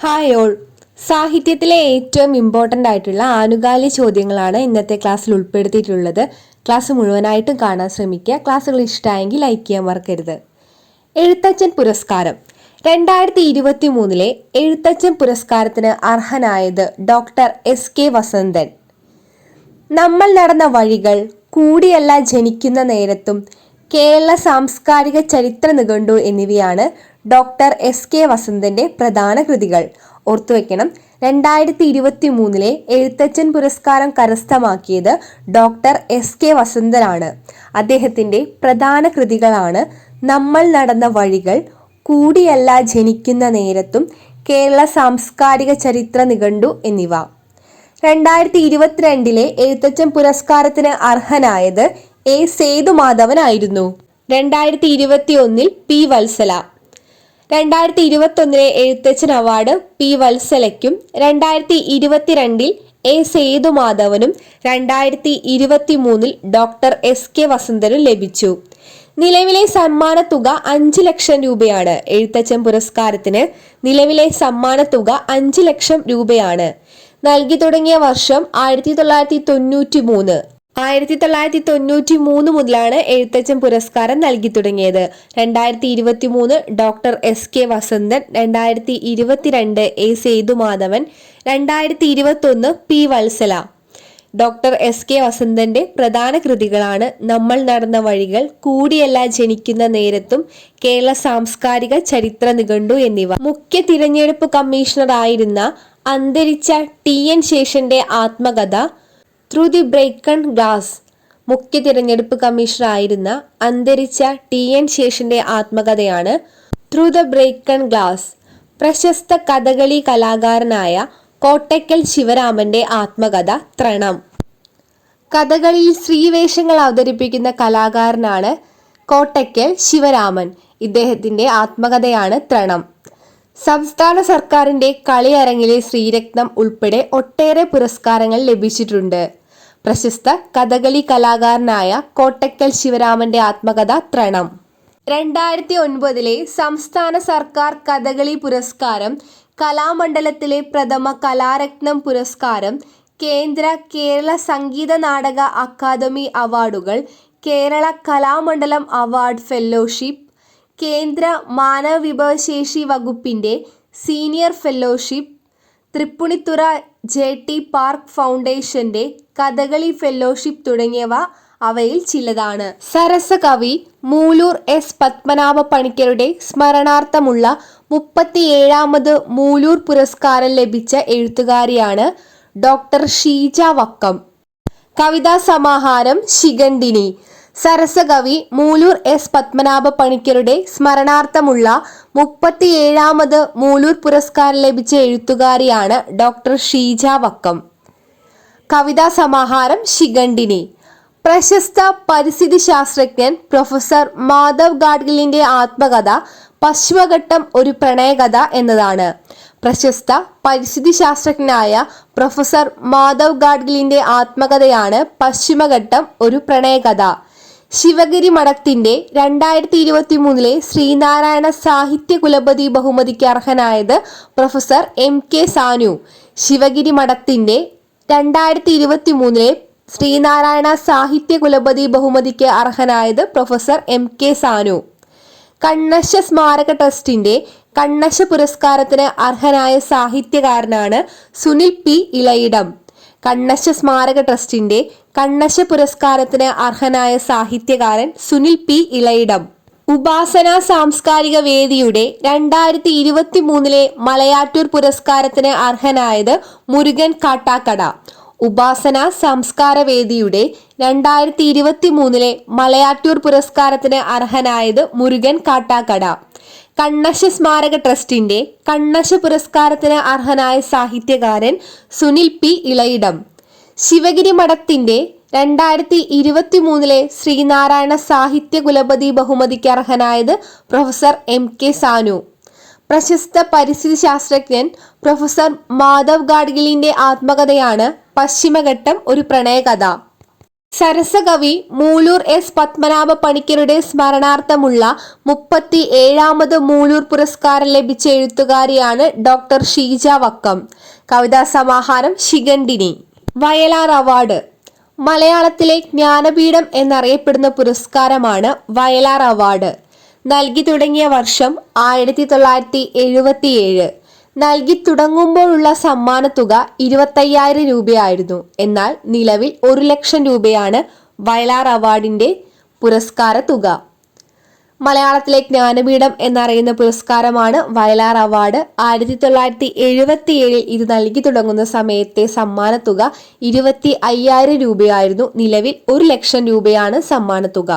Hi all. സാഹിത്യത്തിലെ ഏറ്റവും important ആയിട്ടുള്ള ആനുകാലിക ചോദ്യങ്ങളാണ് ഇന്നത്തെ ക്ലാസ്സിൽ ഉൾപ്പെടുത്തിയിട്ടുള്ളത്. ക്ലാസ് മുഴുവനായിട്ടും കാണാൻ ശ്രമിക്കുക. ക്ലാസ്സുകൾ ഇഷ്ടമായെങ്കിൽ ലൈക്ക് ചെയ്യാൻ മറക്കരുത്. എഴുത്തച്ഛൻ പുരസ്കാരം 2023 എഴുത്തച്ഛൻ പുരസ്കാരത്തിന് അർഹനായത് ഡോക്ടർ എസ്.കെ. വസന്തൻ. നമ്മൾ നടന്ന വഴികൾ, കൂടിയല്ല ജനിക്കുന്ന നേരത്തും, കേരള സാംസ്കാരിക ചരിത്ര നിഘണ്ടു എന്നിവയാണ് ഡോക്ടർ എസ്.കെ. വസന്തന്റെ പ്രധാന കൃതികൾ. ഓർത്തുവെക്കണം, 2023 എഴുത്തച്ഛൻ പുരസ്കാരം കരസ്ഥമാക്കിയത് ഡോക്ടർ എസ്.കെ. വസന്തനാണ്. അദ്ദേഹത്തിന്റെ പ്രധാന കൃതികളാണ് നമ്മൾ നടന്ന വഴികൾ, കൂടിയല്ല ജനിക്കുന്ന നേരത്തും, കേരള സാംസ്കാരിക ചരിത്ര നിഘണ്ടു എന്നിവ. 2022 എഴുത്തച്ഛൻ പുരസ്കാരത്തിന് അർഹനായത് എ. സേതുമാധവനായിരുന്നു. 2021 P. Valsala. 2021 Ezhuthachan award P. വത്സലയ്ക്കും 2022 എ. സേതുമാധവനും 2023 ഡോക്ടർ എസ്.കെ. വസന്തനും ലഭിച്ചു. നിലവിലെ സമ്മാന തുക 5 ലക്ഷം രൂപയാണ്. എഴുത്തച്ഛൻ പുരസ്കാരത്തിന് നിലവിലെ സമ്മാന തുക 5 ലക്ഷം രൂപയാണ്. നൽകി തുടങ്ങിയ വർഷം 1993. 1993 മുതലാണ് എഴുത്തച്ഛൻ പുരസ്കാരം നൽകി തുടങ്ങിയത്. 2023 doctor S K. Vasanthan, 2022 A. Sethumadhavan, 2021 P. Valsala. Doctor S K. വസന്തന്റെ പ്രധാന കൃതികളാണ് നമ്മൾ നടന്ന വഴികൾ, കൂടിയല്ല ജനിക്കുന്ന നേരത്തും, കേരള സാംസ്കാരിക ചരിത്ര നിഘണ്ടു എന്നിവ. മുഖ്യ തിരഞ്ഞെടുപ്പ് കമ്മീഷണർ ആയിരുന്ന അന്തരിച്ച ടി.എൻ. ശേഷന്റെ ആത്മകഥ ത്രൂ ദി ബ്രേക്കൺ ഗ്ലാസ്. മുഖ്യ തിരഞ്ഞെടുപ്പ് കമ്മീഷണർ ആയിരുന്ന അന്തരിച്ച ടി.എൻ. ശേഷന്റെ ആത്മകഥയാണ് ത്രൂ ദ ബ്രേക്കൺ ഗ്ലാസ്. പ്രശസ്ത കഥകളി കലാകാരനായ കോട്ടയ്ക്കൽ ശിവരാമന്റെ ആത്മകഥ ത്രണം. കഥകളിയിൽ സ്ത്രീവേഷങ്ങൾ അവതരിപ്പിക്കുന്ന കലാകാരനാണ് കോട്ടയ്ക്കൽ ശിവരാമൻ. ഇദ്ദേഹത്തിന്റെ ആത്മകഥയാണ് ത്രണം. സംസ്ഥാന സർക്കാരിന്റെ കളിയരങ്ങിലെ ശ്രീരത്നം ഉൾപ്പെടെ ഒട്ടേറെ പുരസ്കാരങ്ങൾ ലഭിച്ചിട്ടുണ്ട്. പ്രശസ്ത കഥകളി കലാകാരനായ കോട്ടയ്ക്കൽ ശിവരാമന്റെ ആത്മകഥ ത്രണം. 2009 സംസ്ഥാന സർക്കാർ കഥകളി പുരസ്കാരം, കലാമണ്ഡലത്തിലെ പ്രഥമ കലാരത്നം പുരസ്കാരം, കേരള സംഗീത നാടക അക്കാദമി അവാർഡുകൾ, കേരള കലാമണ്ഡലം അവാർഡ് ഫെലോഷിപ്പ്, കേന്ദ്ര മാനവവിഭവശേഷി വകുപ്പിന്റെ സീനിയർ ഫെലോഷിപ്പ്, തൃപ്പൂണിത്തുറ ജെ.ടി. പാർക്ക് ഫൗണ്ടേഷന്റെ കഥകളി ഫെലോഷിപ്പ് തുടങ്ങിയവ അവയിൽ ചിലതാണ്. സരസകവി മൂലൂർ എസ്. പത്മനാഭ പണിക്കരുടെ സ്മരണാർത്ഥമുള്ള 37ാമത് മൂലൂർ പുരസ്കാരം ലഭിച്ച എഴുത്തുകാരിയാണ് ഡോക്ടർ ഷീജ വക്കം. കവിതാ സമാഹാരം ശിഖണ്ഡിനി. സരസകവി മൂലൂർ എസ്. പത്മനാഭ പണിക്കരുടെ സ്മരണാർത്ഥമുള്ള 37ാമത് മൂലൂർ പുരസ്കാരം ലഭിച്ച എഴുത്തുകാരിയാണ് ഡോക്ടർ ഷീജ വക്കം. കവിതാ സമാഹാരം ശിഖണ്ഡിനി. പ്രശസ്ത പരിസ്ഥിതി ശാസ്ത്രജ്ഞൻ പ്രൊഫസർ മാധവ് ഗാഡ്ഗിലിന്റെ ആത്മകഥ പശ്ചിമഘട്ടം ഒരു പ്രണയകഥ എന്നതാണ്. പ്രശസ്ത പരിസ്ഥിതി ശാസ്ത്രജ്ഞനായ പ്രൊഫസർ മാധവ് ഗാഡ്ഗിലിന്റെ ആത്മകഥയാണ് പശ്ചിമഘട്ടം ഒരു പ്രണയകഥ. ശിവഗിരി മഠത്തിന്റെ 2023 ശ്രീനാരായണ സാഹിത്യ കുലപതി ബഹുമതിക്ക് അർഹനായത് പ്രൊഫസർ എം.കെ. സാനു. ശിവഗിരി മഠത്തിന്റെ 2023 ശ്രീനാരായണ സാഹിത്യ കുലപതി ബഹുമതിക്ക് അർഹനായത് പ്രൊഫസർ എം.കെ. സാനു. കണ്ണശ്ശ സ്മാരക ട്രസ്റ്റിന്റെ കണ്ണശ്ശ പുരസ്കാരത്തിന് അർഹനായ സാഹിത്യകാരനാണ് സുനിൽ പി. ഇളയിടം. കണ്ണശ്ശ സ്മാരക ട്രസ്റ്റിന്റെ കണ്ണശ്ശ പുരസ്കാരത്തിന് അർഹനായ സാഹിത്യകാരൻ സുനിൽ പി. ഇളയിടം. ഉപാസന സാംസ്കാരിക വേദിയുടെ 2023 മലയാറ്റൂർ പുരസ്കാരത്തിന് അർഹനായത് മുരുകൻ കാട്ടാക്കട. ഉപാസന സംസ്കാര വേദിയുടെ 2023 മലയാറ്റൂർ പുരസ്കാരത്തിന് അർഹനായത് മുരുകൻ കാട്ടാക്കട. കണ്ണശ്ശ സ്മാരക ട്രസ്റ്റിന്റെ കണ്ണശ്ശ പുരസ്കാരത്തിന് അർഹനായ സാഹിത്യകാരൻ സുനിൽ പി. ഇളയിടം. ശിവഗിരി മഠത്തിന്റെ 2023 ശ്രീനാരായണ സാഹിത്യ കുലപതി ബഹുമതിക്ക് അർഹനായത് പ്രൊഫസർ എം.കെ. സാനു. പ്രശസ്ത പരിസ്ഥിതി ശാസ്ത്രജ്ഞൻ പ്രൊഫസർ മാധവ് ഗാഡ്ഗിലിന്റെ ആത്മകഥയാണ് പശ്ചിമഘട്ടം ഒരു പ്രണയകഥ. സരസകവി മൂലൂർ എസ് പത്മനാഭ പണിക്കരുടെ സ്മരണാർത്ഥമുള്ള 37ാമത് മൂലൂർ പുരസ്കാരം ലഭിച്ച എഴുത്തുകാരിയാണ് ഡോക്ടർ ഷീജ വക്കം. കവിതാ സമാഹാരം ശിഖണ്ഡിനി. വയലാർ അവാർഡ്. മലയാളത്തിലെ ജ്ഞാനപീഠം എന്നറിയപ്പെടുന്ന പുരസ്കാരമാണ് വയലാർ അവാർഡ്. നൽകി തുടങ്ങിയ വർഷം 1977. നൽകി തുടങ്ങുമ്പോഴുള്ള സമ്മാനത്തുക 25,000 രൂപയായിരുന്നു. എന്നാൽ നിലവിൽ 1 ലക്ഷം രൂപയാണ് വയലാർ അവാർഡിന്റെ പുരസ്കാര തുക. മലയാളത്തിലെ ജ്ഞാനപീഠം എന്നറിയുന്ന പുരസ്കാരമാണ് വയലാർ അവാർഡ്. 1977 ഇത് നൽകി തുടങ്ങുന്ന സമയത്തെ സമ്മാനത്തുക 25,000 രൂപയായിരുന്നു. നിലവിൽ 1 ലക്ഷം രൂപയാണ് സമ്മാനത്തുക.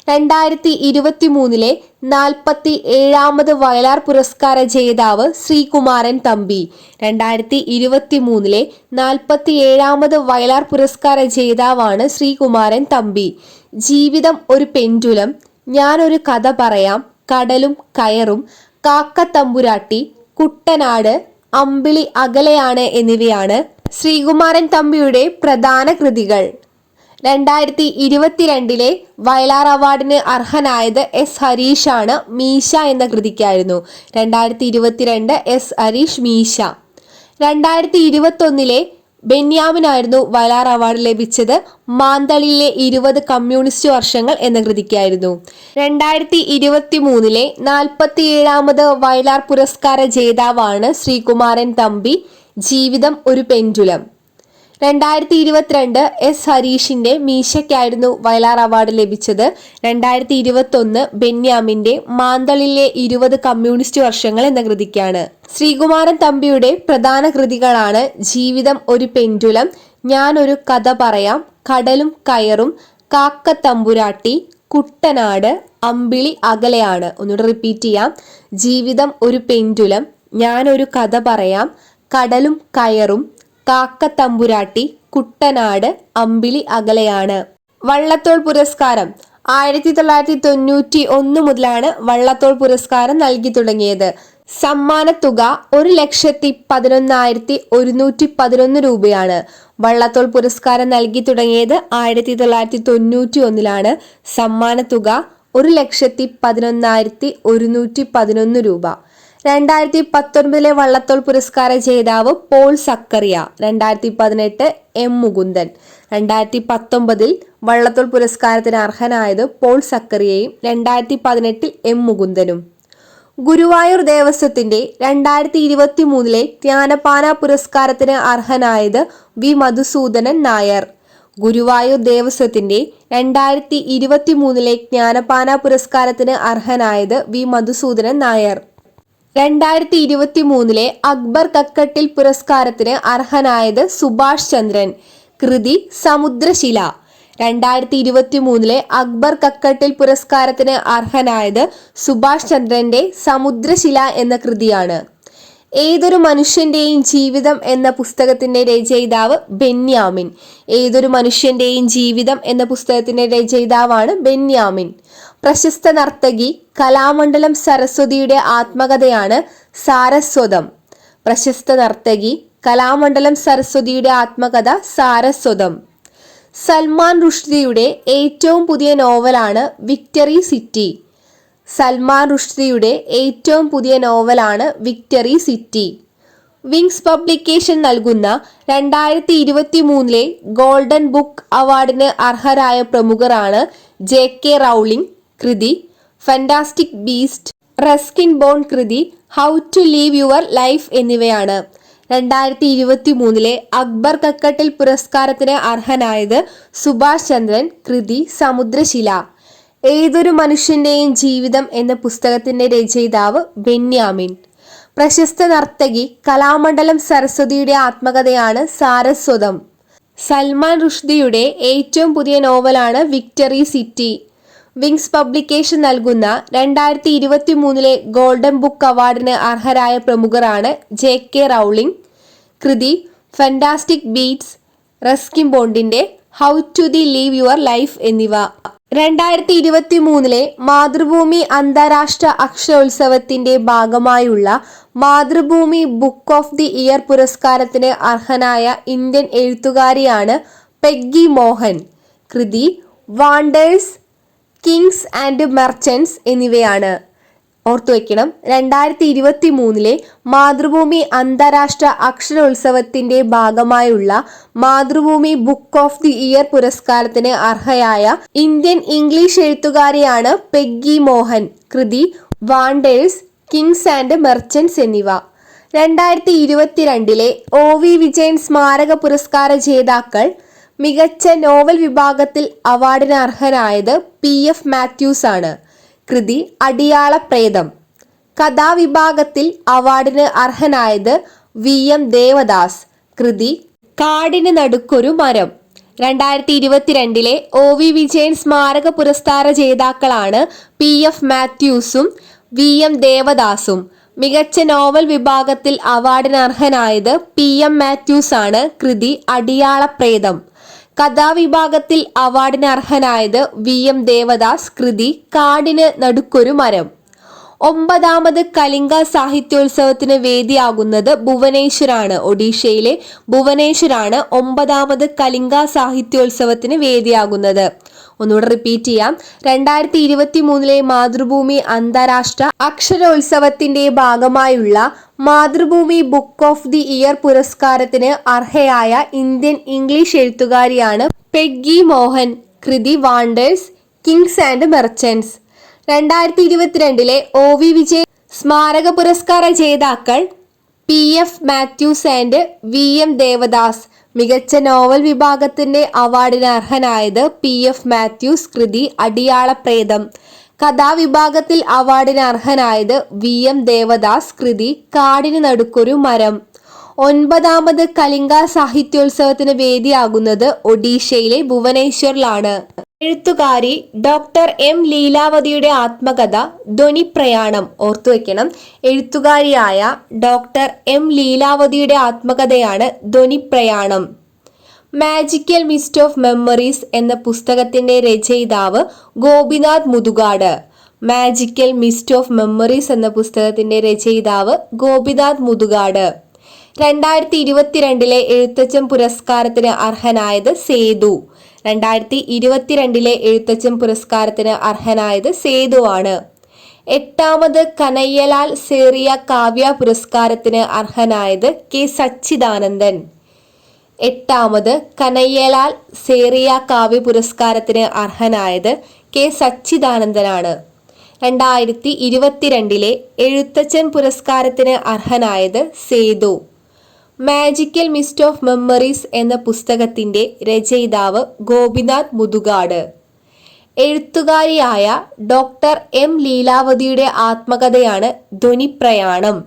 2023 47ാമത് വയലാർ പുരസ്കാര ജേതാവ് ശ്രീകുമാരൻ തമ്പി. 2023 47ാമത് വയലാർ പുരസ്കാര ജേതാവാണ് ശ്രീകുമാരൻ തമ്പി. ജീവിതം ഒരു പെൻഡുലം, ഞാനൊരു കഥ പറയാം, കടലും കയറും, കാക്കത്തമ്പുരാട്ടി, കുട്ടനാട്, അമ്പിളി അകലെയാണ് എന്നിവയാണ് ശ്രീകുമാരൻ തമ്പിയുടെ പ്രധാന കൃതികൾ. 2022 വയലാർ അവാർഡിന് അർഹനായത് എസ് ഹരീഷാണ്. മീശ എന്ന കൃതിക്കായിരുന്നു. 2022 എസ് ഹരീഷ് മീശ. 2021 ബെന്യാമിനായിരുന്നു വയലാർ അവാർഡ് ലഭിച്ചത്. മാന്തളിയിലെ 20 കമ്മ്യൂണിസ്റ്റ് വർഷങ്ങൾ എന്ന കൃതിക്കായിരുന്നു. 2023 47ാമത് വയലാർ പുരസ്കാര ജേതാവാണ് ശ്രീകുമാരൻ തമ്പി. ജീവിതം ഒരു പെൻഡുലം. 2022 എസ് ഹരീഷിന്റെ മീശയ്ക്കായിരുന്നു വയലാർ അവാർഡ് ലഭിച്ചത്. 2021 ബെന്യാമിന്റെ മാന്തളിലെ 20 കമ്മ്യൂണിസ്റ്റ് വർഷങ്ങൾ എന്ന കൃതിക്കാണ്. ശ്രീകുമാരൻ തമ്പിയുടെ പ്രധാന കൃതികളാണ് ജീവിതം ഒരു പെൻഡുലം, ഞാനൊരു കഥ പറയാം, കടലും കയറും, കാക്കത്തമ്പുരാട്ടി, കുട്ടനാട്, അമ്പിളി അകലെയാണ്. ഒന്നുകൂടെ റിപ്പീറ്റ് ചെയ്യാം. ജീവിതം ഒരു പെൻഡുലം, ഞാനൊരു കഥ പറയാം, കടലും കയറും, കാക്കത്തമ്പുരാട്ടി, കുട്ടനാട്, അമ്പിളി അകലെയാണ്. വള്ളത്തോൾ പുരസ്കാരം. 1991 മുതലാണ് വള്ളത്തോൾ പുരസ്കാരം നൽകി തുടങ്ങിയത്. സമ്മാനത്തുക 1,11,111 രൂപയാണ്. വള്ളത്തോൾ പുരസ്കാരം നൽകി തുടങ്ങിയത് 1991 സമ്മാനത്തുക 1,11,111 രൂപ. 2019 വള്ളത്തോൾ പുരസ്കാര ജേതാവ് പോൾ സക്കറിയ. 2018 എം മുകുന്ദൻ. 2019 വള്ളത്തോൾ പുരസ്കാരത്തിന് അർഹനായത് പോൾ സക്കറിയയും 2018 എം മുകുന്ദനും. ഗുരുവായൂർ ദേവസ്വത്തിന്റെ 2023 ജ്ഞാനപാന പുരസ്കാരത്തിന് അർഹനായത് വി മധുസൂദനൻ നായർ. ഗുരുവായൂർ ദേവസ്വത്തിന്റെ 2023 ജ്ഞാനപാന പുരസ്കാരത്തിന് അർഹനായത് വി മധുസൂദനൻ നായർ. 2023 അക്ബർ കക്കട്ടിൽ പുരസ്കാരത്തിന് അർഹനായത് സുഭാഷ് ചന്ദ്രൻ. കൃതി സമുദ്രശില. 2023 അക്ബർ കക്കട്ടിൽ പുരസ്കാരത്തിന് അർഹനായത് സുഭാഷ് ചന്ദ്രന്റെ സമുദ്രശില എന്ന കൃതിയാണ്. ഏതൊരു മനുഷ്യന്റെയും ജീവിതം എന്ന പുസ്തകത്തിന്റെ രചയിതാവ് ബെന്യാമിൻ. ഏതൊരു മനുഷ്യന്റെയും ജീവിതം എന്ന പുസ്തകത്തിന്റെ രചയിതാവാണ് ബെന്യാമിൻ. പ്രശസ്ത നർത്തകി കലാമണ്ഡലം സരസ്വതിയുടെ ആത്മകഥയാണ് സാരസ്വതം. പ്രശസ്ത നർത്തകി കലാമണ്ഡലം സരസ്വതിയുടെ ആത്മകഥ സാരസ്വതം. സൽമാൻ റുഷ്ദിയുടെ ഏറ്റവും പുതിയ നോവലാണ് വിക്ടറി സിറ്റി. സൽമാൻ റുഷ്ദിയുടെ ഏറ്റവും പുതിയ നോവലാണ് വിക്ടറി സിറ്റി. വിങ്സ് പബ്ലിക്കേഷൻ നൽകുന്ന 2023 ഗോൾഡൻ ബുക്ക് അവാർഡിന് അർഹരായ പ്രമുഖരാണ് JK റൗളിംഗ് കൃതി ഫാന്റാസ്റ്റിക് ബീസ്റ്റ്, റസ്കിൻ ബോൺ കൃതി how to live your life എന്നിവയാണ്. 2023 അക്ബർ കക്കട്ടിൽ പുരസ്കാരത്തിന് അർഹനായത് സുഭാഷ് ചന്ദ്രൻ. കൃതി സമുദ്രശില. ഏതൊരു മനുഷ്യന്റെയും ജീവിതം എന്ന പുസ്തകത്തിന്റെ രചയിതാവ് ബെന്യാമിൻ. പ്രശസ്ത നർത്തകി കലാമണ്ഡലം സരസ്വതിയുടെ ആത്മകഥയാണ് സാരസ്വതം. സൽമാൻ റുഷ്ദിയുടെ ഏറ്റവും പുതിയ നോവലാണ് വിക്ടറി സിറ്റി. വിങ്സ് പബ്ലിക്കേഷൻ നൽകുന്ന 2023 ഗോൾഡൻ ബുക്ക് അവാർഡിന് അർഹരായ പ്രമുഖരാണ് JK റൗളിംഗ് കൃതി ഫാന്റാസ്റ്റിക് ബീറ്റ്സ്, റസ്കിൻ ബോണ്ടിന്റെ how to live your life എന്നിവ. 2023 മാതൃഭൂമി അന്താരാഷ്ട്ര അക്ഷരോത്സവത്തിന്റെ ഭാഗമായുള്ള Mathrubhumi book of the year പുരസ്കാരത്തിന് അർഹനായ ഇന്ത്യൻ എഴുത്തുകാരിയാണ് പെഗ്ഗി മോഹൻ. കൃതി വാണ്ടേഴ്സ്, കിങ്സ് ആൻഡ് മെർച്ചൻസ് എന്നിവയാണ്. ഓർത്തുവെക്കണം, 2023 മാതൃഭൂമി അന്താരാഷ്ട്ര അക്ഷരോത്സവത്തിന്റെ ഭാഗമായുള്ള Mathrubhumi book of the year പുരസ്കാരത്തിന് അർഹയായ ഇന്ത്യൻ ഇംഗ്ലീഷ് എഴുത്തുകാരിയാണ് പെഗ്ഗി മോഹൻ. കൃതി വാണ്ടേഴ്സ്, കിങ്സ് ആൻഡ് മെർച്ചൻസ് എന്നിവ. 2022 OV വിജയൻ സ്മാരക പുരസ്കാര ജേതാക്കൾ. മികച്ച നോവൽ വിഭാഗത്തിൽ അവാർഡിന് അർഹനായത് PF മാത്യൂസ് ആണ്. കൃതി അടിയാളപ്രേതം. കഥാവിഭാഗത്തിൽ അവാർഡിന് അർഹനായത് VM ദേവദാസ്. കൃതി കാടിന് നടുക്കൊരു മരം. 2022 OV വിജയൻ സ്മാരക പുരസ്കാര ജേതാക്കളാണ് PF മാത്യൂസും VM ദേവദാസും. മികച്ച നോവൽ വിഭാഗത്തിൽ അവാർഡിന് അർഹനായത് PM മാത്യൂസ് ആണ്. കൃതി അടിയാളപ്രേതം. കഥാവിഭാഗത്തിൽ അവാർഡിന് അർഹനായത് VM ദേവദാസ്. കൃതി കാടിന് നടുക്കൊരു മരം. 9ാമത് കലിംഗ സാഹിത്യോത്സവത്തിന് വേദിയാകുന്നത് ഭുവനേശ്വരാണ്. ഒഡീഷയിലെ ഭുവനേശ്വരാണ് 9ാമത് കലിംഗ സാഹിത്യോത്സവത്തിന് വേദിയാകുന്നത്. ഒന്നുകൂടെ റിപ്പീറ്റ് ചെയ്യാം. 2023 മാതൃഭൂമി അന്താരാഷ്ട്ര അക്ഷരോത്സവത്തിന്റെ ഭാഗമായുള്ള Mathrubhumi book of the year പുരസ്കാരത്തിന് അർഹയായ ഇന്ത്യൻ ഇംഗ്ലീഷ് എഴുത്തുകാരിയാണ് പെഗ്ഗി മോഹൻ. കൃതി wanderers, kings and merchants. 2022 OV Vijayan സ്മാരക പുരസ്കാര ജേതാക്കൾ PF Mathews and VM Devadas. മികച്ച നോവൽ വിഭാഗത്തിന്റെ അവാർഡിന് അർഹനായത് PF മാത്യൂസ്. കൃതി അടിയാളപ്രേതം. കഥാവിഭാഗത്തിൽ അവാർഡിന് അർഹനായത് VM ദേവദാസ്. കൃതി കാടിന് നടുക്കൊരു മരം. 9ാമത് കലിംഗ സാഹിത്യോത്സവത്തിന് വേദിയാകുന്നത് ഒഡീഷയിലെ ഭുവനേശ്വറിലാണ്. എഴുത്തുകാരി ഡോക്ടർ M ലീലാവതിയുടെ ആത്മകഥ ധ്വനിപ്രയാണം. ഓർത്തുവെക്കണം, എഴുത്തുകാരിയായ ഡോക്ടർ M ലീലാവതിയുടെ ആത്മകഥയാണ് Dhwaniprayanam. Magical mist of memories എന്ന പുസ്തകത്തിന്റെ രചയിതാവ് Gopinath Muthukad. Magical mist of memories എന്ന പുസ്തകത്തിന്റെ രചയിതാവ് ഗോപിനാഥ് മുതുകാട്. 2022 എഴുത്തച്ഛൻ പുരസ്കാരത്തിന് അർഹനായത് സേതു. 2022 എഴുത്തച്ഛൻ പുരസ്കാരത്തിന് അർഹനായത് സേതുവാണ്. 8ാമത് കനയ്യലാൽ സേറിയ കാവ്യ പുരസ്കാരത്തിന് അർഹനായത് K സച്ചിദാനന്ദൻ. 8ാമത് കനയ്യലാൽ സേറിയ കാവ്യ പുരസ്കാരത്തിന് അർഹനായത് K സച്ചിദാനന്ദനാണ്. 2022 എഴുത്തച്ഛൻ പുരസ്കാരത്തിന് അർഹനായത് Sethu. Magical mist of memories എന്ന പുസ്തകത്തിന്റെ രചയിതാവ് ഗോപിനാഥ് മുതുകാട്. എഴുത്തുകാരിയായ ഡോക്ടർ M ലീലാവതിയുടെ ആത്മകഥയാണ് ധ്വനിപ്രയാണം.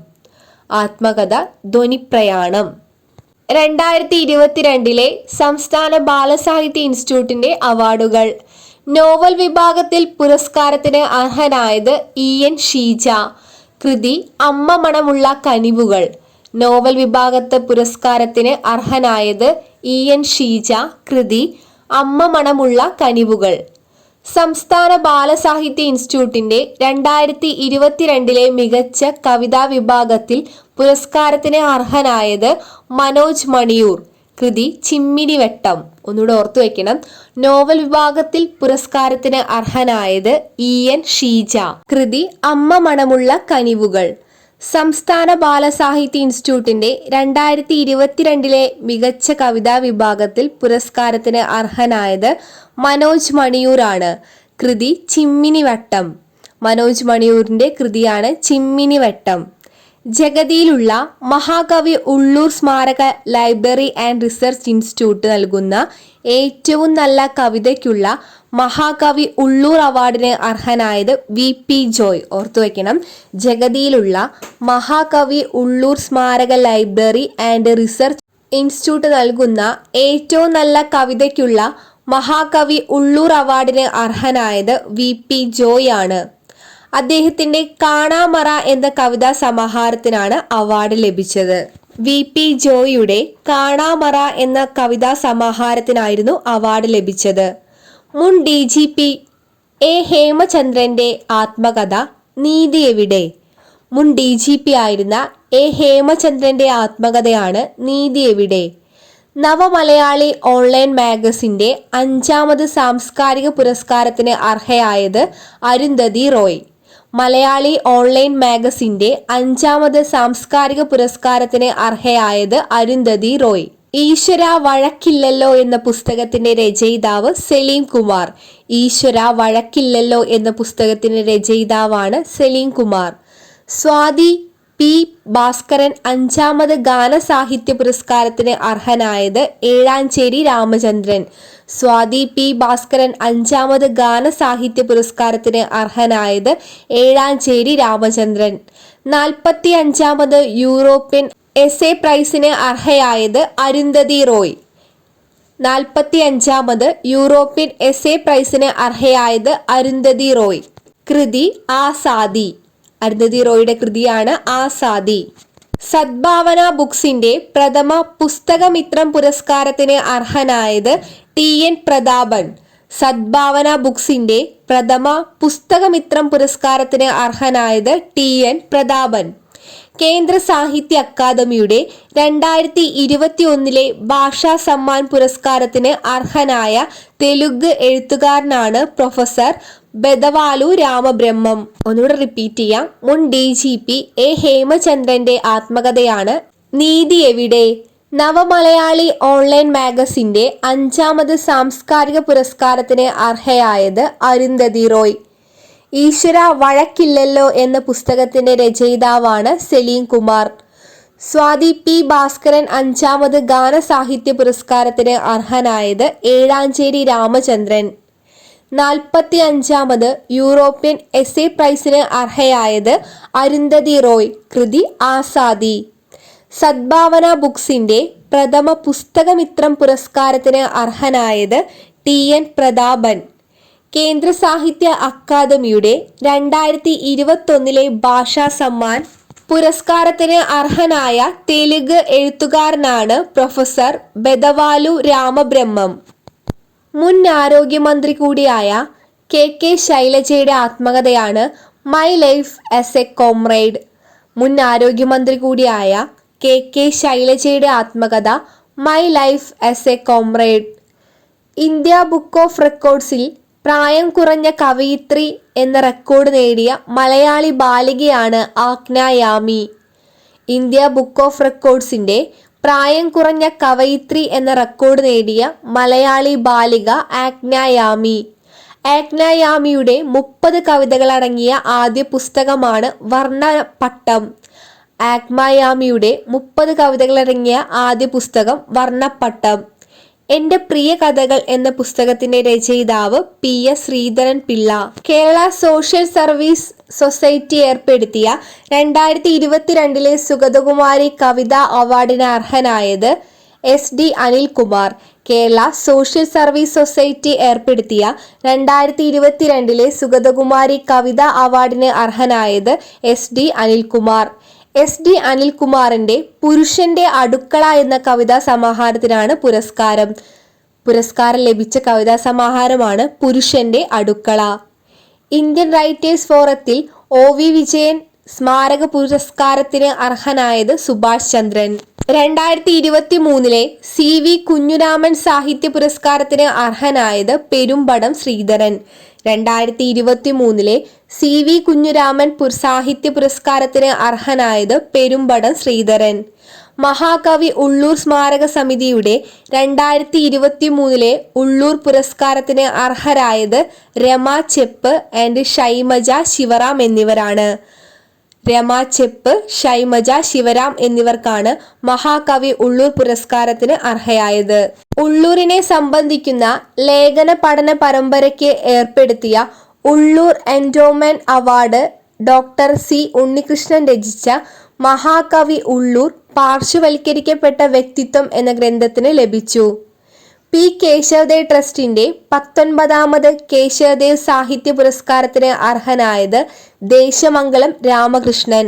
ആത്മകഥ ധ്വനിപ്രയാണം. 2022 സംസ്ഥാന ബാലസാഹിത്യ ഇൻസ്റ്റിറ്റ്യൂട്ടിന്റെ അവാർഡുകൾ. നോവൽ വിഭാഗത്തിൽ പുരസ്കാരത്തിന് അർഹനായത് EN ഷീജ. കൃതി അമ്മ മണമുള്ള കനിവുകൾ. നോവൽ വിഭാഗത്തെ പുരസ്കാരത്തിന് അർഹനായത് EN ഷീജ. കൃതി അമ്മ മണമുള്ള കനിവുകൾ. സംസ്ഥാന ബാലസാഹിത്യ ഇൻസ്റ്റിറ്റ്യൂട്ടിന്റെ 2022 മികച്ച കവിതാ വിഭാഗത്തിൽ പുരസ്കാരത്തിന് അർഹനായത് മനോജ് മണിയൂർ. കൃതി ചിമ്മിനിവെട്ടം. ഒന്നുകൂടെ ഓർത്തു വെക്കണം, നോവൽ വിഭാഗത്തിൽ പുരസ്കാരത്തിന് അർഹനായത് EN ഷീജ. കൃതി അമ്മ മണമുള്ള കനിവുകൾ. സംസ്ഥാന ബാലസാഹിത്യ ഇൻസ്റ്റിറ്റ്യൂട്ടിന്റെ 2022 മികച്ച കവിതാ വിഭാഗത്തിൽ പുരസ്കാരത്തിന് അർഹനായത് മനോജ് മണിയൂർ ആണ്. കൃതി ചിമ്മിനിവട്ടം. മനോജ് മണിയൂരിന്റെ കൃതിയാണ് ചിമ്മിനിവട്ടം. ജഗതിയിലുള്ള മഹാകവി ഉള്ളൂർ സ്മാരക ലൈബ്രറി ആൻഡ് റിസർച്ച് ഇൻസ്റ്റിറ്റ്യൂട്ട് നൽകുന്ന ഏറ്റവും നല്ല കവിതയ്ക്കുള്ള മഹാകവി ഉള്ളൂർ അവാർഡിന് അർഹനായത് VP ജോയ്. ഓർത്തുവെക്കണം, ജഗതിയിലുള്ള മഹാകവി ഉള്ളൂർ സ്മാരക ലൈബ്രറി ആൻഡ് റിസർച്ച് ഇൻസ്റ്റിറ്റ്യൂട്ട് നൽകുന്ന ഏറ്റവും നല്ല കവിതയ്ക്കുള്ള മഹാകവി ഉള്ളൂർ അവാർഡിന് അർഹനായത് VP ജോയ് ആണ്. അദ്ദേഹത്തിന്റെ കാണാമറ എന്ന കവിതാ സമാഹാരത്തിനാണ് അവാർഡ് ലഭിച്ചത്. VP ജോയിയുടെ കാണാമറ എന്ന കവിതാ സമാഹാരത്തിനായിരുന്നു അവാർഡ് ലഭിച്ചത്. മുൻ DGP A ഹേമചന്ദ്രന്റെ ആത്മകഥ നീതി എവിടെ. മുൻ DGP ആയിരുന്ന A ഹേമചന്ദ്രന്റെ ആത്മകഥയാണ് നീതി എവിടെ. നവമലയാളി ഓൺലൈൻ മാഗസിന്റെ 5ാമത് സാംസ്കാരിക പുരസ്കാരത്തിന് അർഹയായത് അരുന്ധതി റോയ്. മലയാളി ഓൺലൈൻ മാഗസിന്റെ 5ാമത് സാംസ്കാരിക പുരസ്കാരത്തിന് അർഹയായത് അരുന്ധതി റോയ്. ഈശ്വര വഴക്കില്ലല്ലോ എന്ന പുസ്തകത്തിന്റെ രചയിതാവ് സലീം കുമാർ. ഈശ്വര വഴക്കില്ലല്ലോ എന്ന പുസ്തകത്തിന്റെ രചയിതാവാണ് സലീം കുമാർ. സ്വാതി പി ഭാസ്കരൻ 5ാമത് ഗാനസാഹിത്യ പുരസ്കാരത്തിന് അർഹനായത് ഏഴാഞ്ചേരി രാമചന്ദ്രൻ. സ്വാതി പി ഭാസ്കരൻ 5ാമത് ഗാനസാഹിത്യ പുരസ്കാരത്തിന് അർഹനായത് ഏഴാഞ്ചേരി രാമചന്ദ്രൻ. 45ാമത് യൂറോപ്യൻ എസ്സേ പ്രൈസിന് അർഹയായത് അരുന്ധതി റോയ്. 45ാമത് യൂറോപ്യൻ എസ്സേ പ്രൈസിന് അർഹയായത് അരുന്ധതി റോയ്. കൃതി ആസാദി. അരുന്ധതി റോയുടെ കൃതിയാണ് ആസാദി. സദ്ഭാവന ബുക്സിന്റെ പ്രഥമ പുസ്തകമിത്രം പുരസ്കാരത്തിന് അർഹനായത് TN പ്രതാപൻ. സദ്ഭാവന ബുക്സിന്റെ പ്രഥമ പുസ്തകമിത്രം പുരസ്കാരത്തിന് അർഹനായത് TN പ്രതാപൻ. കേന്ദ്ര സാഹിത്യ അക്കാദമിയുടെ 2021 ഭാഷാ സമ്മാൻ പുരസ്കാരത്തിന് അർഹനായ തെലുങ്ക് എഴുത്തുകാരനാണ് പ്രൊഫസർ ബെദവാലു രാമബ്രഹ്മം. ഒന്നുകൂടെ റിപ്പീറ്റ് ചെയ്യാം. മുൻ DGP A ഹേമചന്ദ്രന്റെ ആത്മകഥയാണ് നീതി എവിടെ. നവമലയാളി ഓൺലൈൻ മാഗസിന്റെ 5ാമത് സാംസ്കാരിക പുരസ്കാരത്തിന് അർഹയായത് അരുന്ധതി റോയ്. ഈശ്വര വഴക്കില്ലല്ലോ എന്ന പുസ്തകത്തിന്റെ രചയിതാവാണ് സലീം കുമാർ. സ്വാതി പി ഭാസ്കരൻ 5ാമത് ഗാനസാഹിത്യ പുരസ്കാരത്തിന് അർഹനായത് ഏഴാഞ്ചേരി രാമചന്ദ്രൻ. 45ാമത് യൂറോപ്യൻ എസ്സേ പ്രൈസിന് അർഹയായത് അരുന്ധതി റോയ്. കൃതി ആസാദി. സദ്ഭാവന ബുക്സിന്റെ പ്രഥമ പുസ്തകമിത്രം പുരസ്കാരത്തിന് അർഹനായത് TN പ്രതാപൻ. കേന്ദ്ര സാഹിത്യ അക്കാദമിയുടെ 2021 ഭാഷാ സമ്മാൻ പുരസ്കാരത്തിന് അർഹനായ തെലുങ്ക് എഴുത്തുകാരനാണ് പ്രൊഫസർ ബെദവാലു രാമബ്രഹ്മം. മുൻ ആരോഗ്യമന്ത്രി കൂടിയായ KK ശൈലജയുടെ ആത്മകഥയാണ് my life as a comrade. മുൻ ആരോഗ്യമന്ത്രി കൂടിയായ KK ശൈലജയുടെ ആത്മകഥ my life as a comrade. India book of റെക്കോർഡ്സിൽ പ്രായം കുറഞ്ഞ കവയിത്രി എന്ന റെക്കോർഡ് നേടിയ മലയാളി ബാലികയാണ് Agna Yami. India book of റെക്കോർഡ്സിന്റെ പ്രായം കുറഞ്ഞ കവയിത്രി എന്ന റെക്കോർഡ് നേടിയ മലയാളി ബാലിക ആഗ്ന യാമി. ആഗ്ന യാമിയുടെ 30 കവിതകളടങ്ങിയ ആദ്യ പുസ്തകമാണ് വർണ്ണപ്പട്ടം. ആഗ്ന യാമിയുടെ 30 കവിതകളടങ്ങിയ ആദ്യ പുസ്തകം വർണ്ണപ്പട്ടം. എൻ്റെ പ്രിയ കഥകൾ എന്ന പുസ്തകത്തിന്റെ രചയിതാവ് PS Sreedharan Pillai. Kerala social service society ഏർപ്പെടുത്തിയ 2022 സുഗതകുമാരി കവിതാ അവാർഡിന് അർഹനായത് SD Anilkumar. Kerala social service society ഏർപ്പെടുത്തിയ 2022 സുഗതകുമാരി കവിതാ അവാർഡിന് അർഹനായത് SD അനിൽകുമാർ. SD അനിൽകുമാറിന്റെ പുരുഷന്റെ അടുക്കള എന്ന കവിതാ സമാഹാരത്തിനാണ് പുരസ്കാരം. പുരസ്കാരം ലഭിച്ച കവിതാ സമാഹാരമാണ് പുരുഷന്റെ അടുക്കള. ഇന്ത്യൻ റൈറ്റേഴ്സ് ഫോറത്തിൽ OV വിജയൻ സ്മാരക പുരസ്കാരത്തിന് അർഹനായത് സുഭാഷ് ചന്ദ്രൻ. 2023 CV കുഞ്ഞുരാമൻ സാഹിത്യ പുരസ്കാരത്തിന് അർഹനായത് പെരുമ്പടം ശ്രീധരൻ. 2023 CV കുഞ്ഞുരാമൻ സാഹിത്യ പുരസ്കാരത്തിന് അർഹനായത് പെരുമ്പടം ശ്രീധരൻ. മഹാകവി ഉള്ളൂർ സ്മാരക സമിതിയുടെ 2023 ഉള്ളൂർ പുരസ്കാരത്തിന് അർഹരായത് രമ ചെപ്പ് ആൻഡ് ഷൈമജ ശിവറാം എന്നിവരാണ്. രമ ചെപ്പ്, ഷൈമജ ശിവറാം എന്നിവർക്കാണ് മഹാകവി ഉള്ളൂർ പുരസ്കാരത്തിന് അർഹയായത്. ഉള്ളൂരിനെ സംബന്ധിക്കുന്ന ലേഖന പഠന പരമ്പരയ്ക്ക് ഏർപ്പെടുത്തിയ Ulloor endowment award doctor C Unnikrishnan രചിച്ച മഹാകവി ഉള്ളൂർ പാർശ്വവൽക്കരിക്കപ്പെട്ട വ്യക്തിത്വം എന്ന ഗ്രന്ഥത്തിന് ലഭിച്ചു. P കേശവദേവ് ട്രസ്റ്റിന്റെ 19ാമത് കേശവദേവ് സാഹിത്യ പുരസ്കാരത്തിന് അർഹനായത് ദേശമംഗലം രാമകൃഷ്ണൻ.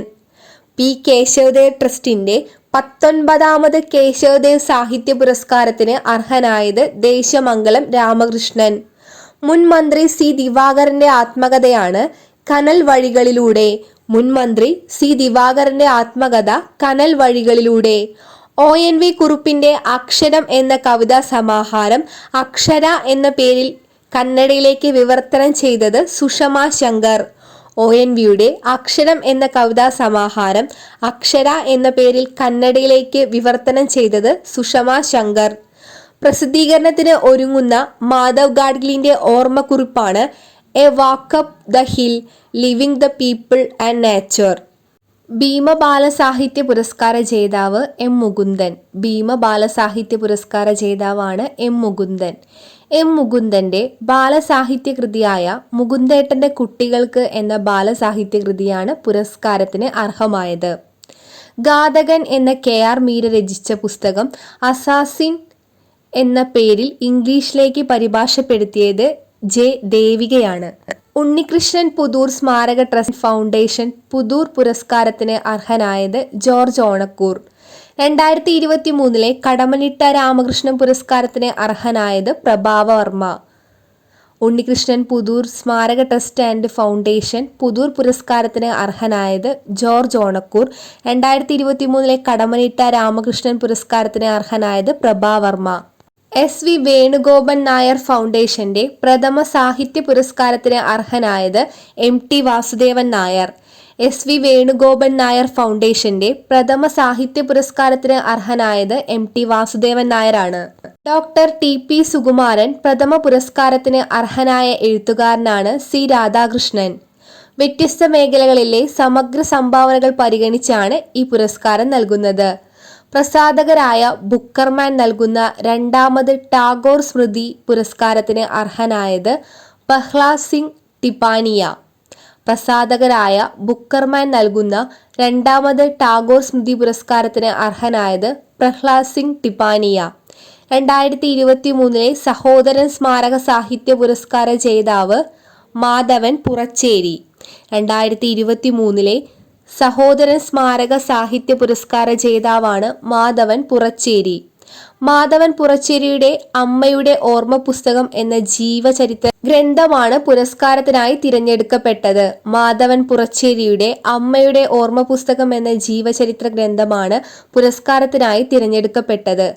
P കേശവദേവ് ട്രസ്റ്റിന്റെ 19ാമത് കേശവദേവ് സാഹിത്യ പുരസ്കാരത്തിന് അർഹനായത് ദേശമംഗലം രാമകൃഷ്ണൻ. മുൻ മന്ത്രി C ദിവാകരന്റെ ആത്മകഥയാണ് കനൽ വഴികളിലൂടെ. മുൻ മന്ത്രി C ദിവാകരന്റെ ആത്മകഥ കനൽ വഴികളിലൂടെ. ONV കുറുപ്പിന്റെ അക്ഷരം എന്ന കവിതാ സമാഹാരം അക്ഷര എന്ന പേരിൽ കന്നഡയിലേക്ക് വിവർത്തനം ചെയ്തത് സുഷമ ശങ്കർ. ONVയുടെ അക്ഷരം എന്ന കവിതാ സമാഹാരം അക്ഷര എന്ന പേരിൽ കന്നഡയിലേക്ക് വിവർത്തനം ചെയ്തത് സുഷമ ശങ്കർ. പ്രസിദ്ധീകരണത്തിന് ഒരുങ്ങുന്ന മാധവ് ഗാഡ്ഗിലിന്റെ ഓർമ്മക്കുറിപ്പാണ് a walk up the hill, living the people and nature. Bhima ബാലസാഹിത്യ പുരസ്കാര ജേതാവ് എം മുകുന്ദൻ. ഭീമ ബാലസാഹിത്യ പുരസ്കാര ജേതാവാണ് എം മുകുന്ദൻ. എം മുകുന്ദന്റെ ബാലസാഹിത്യ കൃതിയായ മുകുന്ദേട്ടന്റെ കുട്ടികൾക്ക് എന്ന ബാലസാഹിത്യ കൃതിയാണ് പുരസ്കാരത്തിന് അർഹമായത്. ഘാതകൻ എന്ന KR മീര രചിച്ച പുസ്തകം അസാസിൻ എന്ന പേരിൽ ഇംഗ്ലീഷിലേക്ക് പരിഭാഷപ്പെടുത്തിയത് J. ദേവികയാണ്. ഉണ്ണികൃഷ്ണൻ പുതൂർ സ്മാരക ട്രസ്റ്റ് ഫൗണ്ടേഷൻ പുതൂർ പുരസ്കാരത്തിന് അർഹനായത് ജോർജ് ഓണക്കൂർ. 2023 കടമനിട്ട രാമകൃഷ്ണൻ പുരസ്കാരത്തിന് അർഹനായത് പ്രഭാവർമ്മ. ഉണ്ണികൃഷ്ണൻ പുതൂർ സ്മാരക ട്രസ്റ്റ് ആൻഡ് ഫൗണ്ടേഷൻ പുതൂർ പുരസ്കാരത്തിന് അർഹനായത് ജോർജ് ഓണക്കൂർ. 2023 കടമനിട്ട രാമകൃഷ്ണൻ പുരസ്കാരത്തിന് അർഹനായത് പ്രഭാവർമ്മ. SV വേണുഗോപൻ നായർ ഫൗണ്ടേഷന്റെ പ്രഥമ സാഹിത്യ പുരസ്കാരത്തിന് അർഹനായത് MT വാസുദേവൻ നായർ. SV വേണുഗോപൻ നായർ ഫൗണ്ടേഷന്റെ പ്രഥമ സാഹിത്യ പുരസ്കാരത്തിന് അർഹനായത് MT വാസുദേവൻ നായരാണ്. ഡോക്ടർ TP സുകുമാരൻ പ്രഥമ പുരസ്കാരത്തിന് അർഹനായ എഴുത്തുകാരനാണ് C. രാധാകൃഷ്ണൻ. വ്യത്യസ്ത മേഖലകളിലെ സമഗ്ര സംഭാവനകൾ പരിഗണിച്ചാണ് ഈ പുരസ്കാരം നൽകുന്നത്. പ്രസാധകരായ ബുക്കർമാൻ നൽകുന്ന രണ്ടാമത് ടാഗോർ സ്മൃതി പുരസ്കാരത്തിന് അർഹനായത് പ്രഹ്ലാദ് സിംഗ് ടിപാനിയ. പ്രസാധകരായ ബുക്കർമാൻ നൽകുന്ന രണ്ടാമത് ടാഗോർ സ്മൃതി പുരസ്കാരത്തിന് അർഹനായത് പ്രഹ്ലാദ് സിംഗ് ടിപാനിയ. 2023 സഹോദരൻ സ്മാരക സാഹിത്യ പുരസ്കാര ജേതാവ് മാധവൻ പുറച്ചേരി. 2023 സഹോദരൻ സ്മാരക സാഹിത്യ പുരസ്കാര ജേതാവാണ് മാധവൻ പുറച്ചേരി. മാധവൻ പുറച്ചേരിയുടെ അമ്മയുടെ ഓർമ്മ പുസ്തകം എന്ന ജീവചരിത്ര ഗ്രന്ഥമാണ് പുരസ്കാരത്തിനായി തിരഞ്ഞെടുക്കപ്പെട്ടത്. മാധവൻ പുറച്ചേരിയുടെ അമ്മയുടെ ഓർമ്മ പുസ്തകം എന്ന ജീവചരിത്ര ഗ്രന്ഥമാണ് പുരസ്കാരത്തിനായി തിരഞ്ഞെടുക്കപ്പെട്ടത്.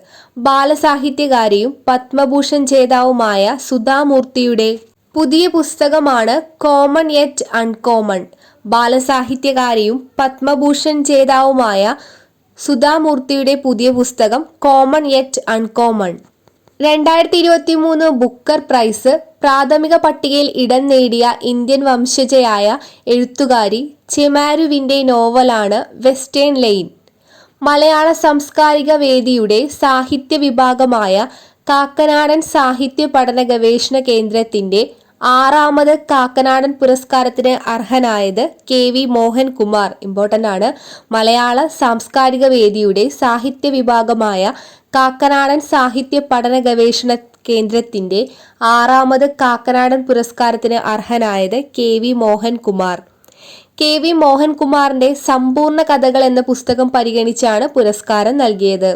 ബാലസാഹിത്യകാരിയും പത്മഭൂഷൺ ജേതാവുമായ സുധാമൂർത്തിയുടെ പുതിയ പുസ്തകമാണ് കോമൺ യെറ്റ് അൺകോമൺ. ബാലസാഹിത്യകാരിയും പത്മഭൂഷൺ ജേതാവുമായ സുധാമൂർത്തിയുടെ പുതിയ പുസ്തകം common yet uncommon. 2023 Booker price പ്രാഥമിക പട്ടികയിൽ ഇടം നേടിയ ഇന്ത്യൻ വംശജയായ എഴുത്തുകാരി ചെമാരുവിന്റെ നോവലാണ് വെസ്റ്റേൺ ലെയ്ൻ. മലയാള സാംസ്കാരിക വേദിയുടെ സാഹിത്യ വിഭാഗമായ കാക്കനാടൻ സാഹിത്യ പഠന ഗവേഷണ കേന്ദ്രത്തിന്റെ 6ാമത് കാക്കനാടൻ പുരസ്കാരത്തിന് അർഹനായത് KV മോഹൻകുമാർ. ഇമ്പോർട്ടൻ്റ് ആണ്. മലയാള സാംസ്കാരിക വേദിയുടെ സാഹിത്യ വിഭാഗമായ കാക്കനാടൻ സാഹിത്യ പഠന ഗവേഷണ കേന്ദ്രത്തിന്റെ 6ാമത് കാക്കനാടൻ പുരസ്കാരത്തിന് അർഹനായത് KV മോഹൻകുമാർ. KV മോഹൻകുമാറിന്റെ സമ്പൂർണ്ണ കഥകൾ എന്ന പുസ്തകം പരിഗണിച്ചാണ് പുരസ്കാരം നൽകിയത്.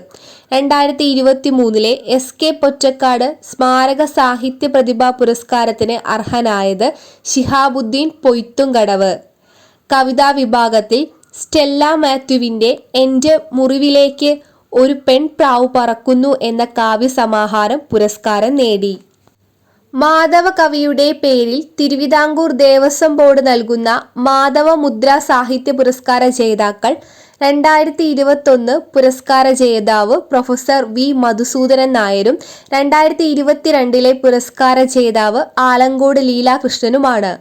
2023 SK പൊറ്റക്കാട് സ്മാരക സാഹിത്യ പ്രതിഭാ പുരസ്കാരത്തിന് അർഹനായത് ശിഹാബുദ്ദീൻ പൊയ്ത്തുംകടവ്. കവിതാ വിഭാഗത്തിൽ സ്റ്റെല്ല മാത്യുവിന്റെ എൻ്റെ മുറിവിലേക്ക് ഒരു പെൺപ്രാവ് പറക്കുന്നു എന്ന കാവ്യസമാഹാരം പുരസ്കാരം നേടി. മാധവ കവിയുടെ പേരിൽ തിരുവിതാംകൂർ ദേവസ്വം ബോർഡ് നൽകുന്ന മാധവ മുദ്ര സാഹിത്യ പുരസ്കാര ജേതാക്കൾ 2021 പുരസ്കാര ജേതാവ് പ്രൊഫസർ V. മധുസൂദനൻ നായരും 2022 പുരസ്കാര ജേതാവ് ആലങ്കോട് ലീലാകൃഷ്ണനുമാണ്.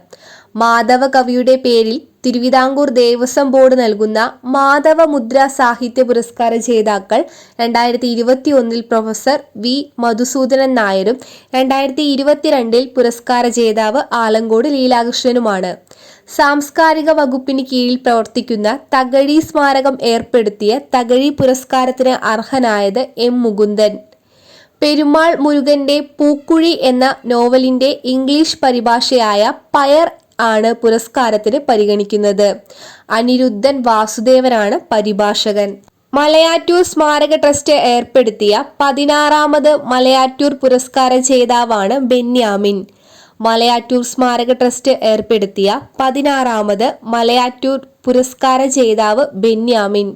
മാധവ കവിയുടെ പേരിൽ തിരുവിതാംകൂർ ദേവസ്വം ബോർഡ് നൽകുന്ന മാധവ മുദ്ര സാഹിത്യ പുരസ്കാര ജേതാക്കൾ 2021 പ്രൊഫസർ V. മധുസൂദനൻ നായരും 2022 പുരസ്കാര ജേതാവ് ആലങ്കോട് ലീലാകൃഷ്ണനുമാണ്. സാംസ്കാരിക വകുപ്പിന് കീഴിൽ പ്രവർത്തിക്കുന്ന തകഴി സ്മാരകം ഏർപ്പെടുത്തിയ തകഴി പുരസ്കാരത്തിന് അർഹനായത് M. മുകുന്ദൻ. പെരുമാൾ മുരുകന്റെ പൂക്കുഴി എന്ന നോവലിന്റെ ഇംഗ്ലീഷ് പരിഭാഷയായ പയർ ആണ് പുരസ്കാരത്തിന് പരിഗണിക്കുന്നത്. അനിരുദ്ധൻ വാസുദേവനാണ് പരിഭാഷകൻ. മലയാറ്റൂർ സ്മാരക ട്രസ്റ്റ് ഏർപ്പെടുത്തിയ 16ാമത് മലയാറ്റൂർ പുരസ്കാര ജേതാവാണ് ബെന്യാമിൻ. മലയാറ്റൂർ സ്മാരക ട്രസ്റ്റ് ഏർപ്പെടുത്തിയ 16ാമത് മലയാറ്റൂർ പുരസ്കാര ജേതാവ് ബെന്യാമിൻ.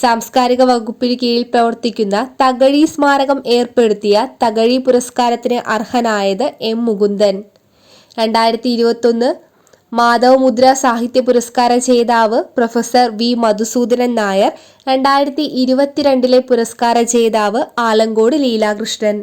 സാംസ്കാരിക വകുപ്പിന് കീഴിൽ പ്രവർത്തിക്കുന്ന തകഴി സ്മാരകം ഏർപ്പെടുത്തിയ തകഴി പുരസ്കാരത്തിന് അർഹനായത് എം മുകുന്ദൻ. 2021 മാധവമുദ്ര സാഹിത്യ പുരസ്കാര ജേതാവ് പ്രൊഫസർ വി മധുസൂദനൻ നായർ. 2022 പുരസ്കാര ജേതാവ് ആലങ്കോട് ലീലാകൃഷ്ണൻ.